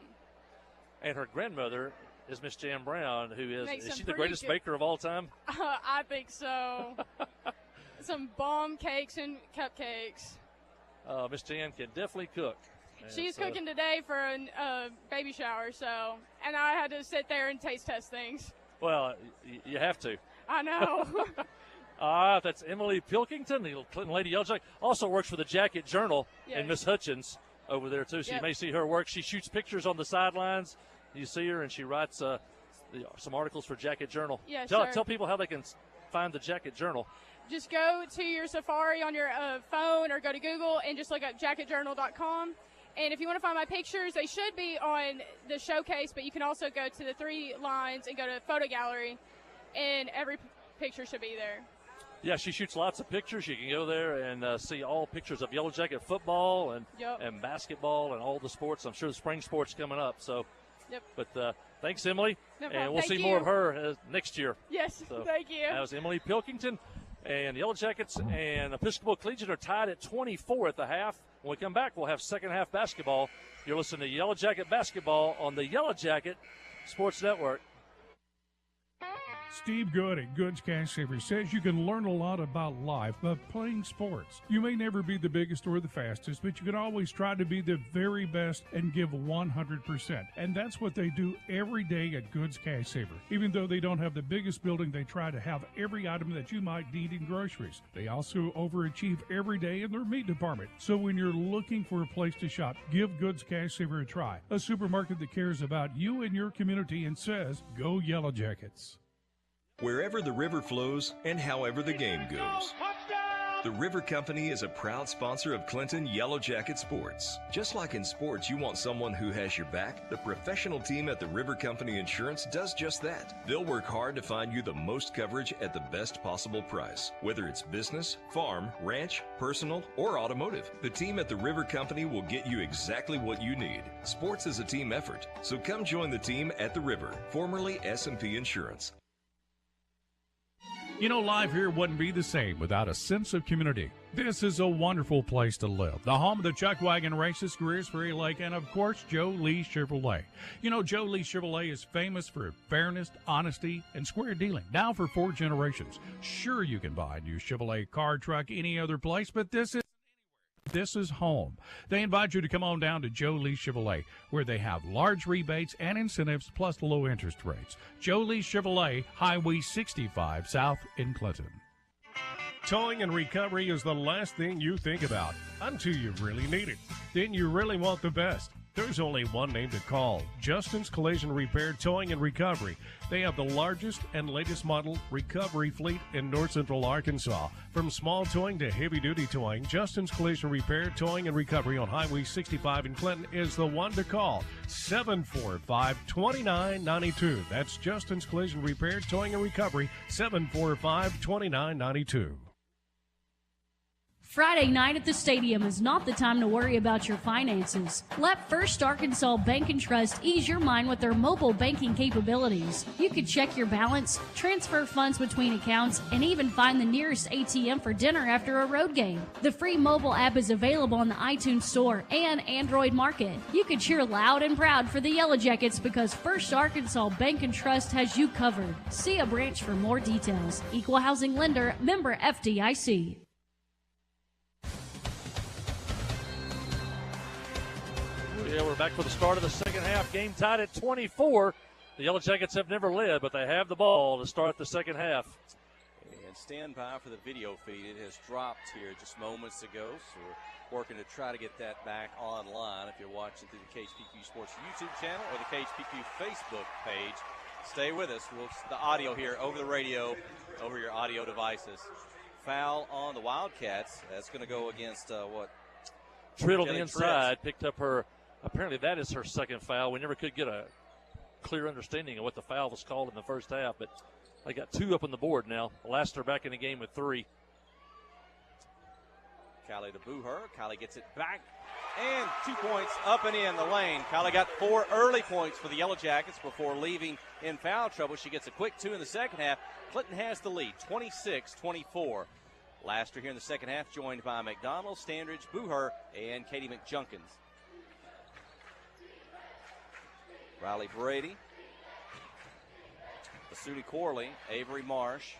And her grandmother is Miss Jan Brown, who is she the greatest good baker of all time? I think so. Some bomb cakes and cupcakes. Miss Jan can definitely cook. She's cooking today for a baby shower, and I had to sit there and taste test things. Well, you have to. I know. That's Emily Pilkington, the Clinton Lady Yellow Jacket. Also works for the Jacket Journal, and Miss Hutchins over there, too. So you may see her work. She shoots pictures on the sidelines. You see her, and she writes some articles for Jacket Journal. Yes, tell people how they can find the Jacket Journal. Just go to your Safari on your phone or go to Google and just look up jacketjournal.com. And if you want to find my pictures, they should be on the showcase, but you can also go to the 3 lines and go to photo gallery, and every picture should be there. Yeah, she shoots lots of pictures. You can go there and see all pictures of Yellow Jacket football and basketball and all the sports. I'm sure the spring sports coming up. So, But thanks, Emily. No and we'll see more of her next year. Yes, so, thank you. That was Emily Pilkington. And the Yellow Jackets and Episcopal Collegiate are tied at 24 at the half. When we come back, we'll have second half basketball. You're listening to Yellow Jacket Basketball on the Yellow Jacket Sports Network. Steve Good at Goods Cash Saver says you can learn a lot about life by playing sports. You may never be the biggest or the fastest, but you can always try to be the very best and give 100%. And that's what they do every day at Goods Cash Saver. Even though they don't have the biggest building, they try to have every item that you might need in groceries. They also overachieve every day in their meat department. So when you're looking for a place to shop, give Goods Cash Saver a try. A supermarket that cares about you and your community and says, go Yellow Jackets. Wherever the river flows and however the game goes. The River Company is a proud sponsor of Clinton Yellow Jacket Sports. Just like in sports, you want someone who has your back, the professional team at the River Company Insurance does just that. They'll work hard to find you the most coverage at the best possible price. Whether it's business, farm, ranch, personal, or automotive, the team at the River Company will get you exactly what you need. Sports is a team effort, so come join the team at the River, formerly S&P Insurance. You know, life here wouldn't be the same without a sense of community. This is a wonderful place to live. The home of the Chuck Wagon Races, Greers Ferry Lake, and of course, Joe Lee Chevrolet. You know, Joe Lee Chevrolet is famous for fairness, honesty, and square dealing. Now for 4 generations. Sure, you can buy a new Chevrolet car, truck, any other place, but this is home. They invite you to come on down to Joe Lee Chevrolet, where they have large rebates and incentives plus low interest rates. Joe Lee Chevrolet, Highway 65 South in Clinton. Towing and recovery is the last thing you think about until you really need it. Then you really want the best. There's only one name to call, Justin's Collision Repair Towing and Recovery. They have the largest and latest model recovery fleet in North Central Arkansas. From small towing to heavy-duty towing, Justin's Collision Repair Towing and Recovery on Highway 65 in Clinton is the one to call, 745-2992. That's Justin's Collision Repair Towing and Recovery, 745-2992. Friday night at the stadium is not the time to worry about your finances. Let First Arkansas Bank and Trust ease your mind with their mobile banking capabilities. You can check your balance, transfer funds between accounts, and even find the nearest ATM for dinner after a road game. The free mobile app is available on the iTunes Store and Android Market. You can cheer loud and proud for the Yellow Jackets because First Arkansas Bank and Trust has you covered. See a branch for more details. Equal housing lender, member FDIC. Yeah, we're back for the start of the second half. Game tied at 24. The Yellow Jackets have never led, but they have the ball to start the second half. And stand by for the video feed. It has dropped here just moments ago, so we're working to try to get that back online. If you're watching through the KHPQ Sports YouTube channel or the KHPQ Facebook page, stay with us. The audio here over the radio, over your audio devices. Foul on the Wildcats. That's going to go against Tritt on the inside, picked up her. Apparently that is her second foul. We never could get a clear understanding of what the foul was called in the first half, but they got 2 up on the board now. Lassiter back in the game with 3. Callie to Booher. Callie gets it back, and 2 points up and in the lane. Callie got 4 early points for the Yellow Jackets before leaving in foul trouble. She gets a quick 2 in the second half. Clinton has the lead, 26-24. Lassiter here in the second half, joined by McDonald, Standridge, Booher, and Katie McJunkins. Riley Brady, Basudi Corley, Avery Marsh,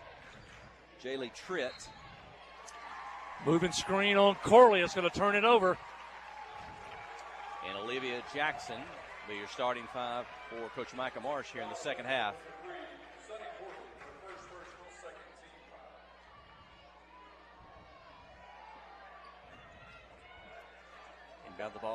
Jaylee Tritt. Moving screen on Corley. It's going to turn it over. And Olivia Jackson will be your starting 5 for Coach Micah Marsh here in the second half. Inbound the ball.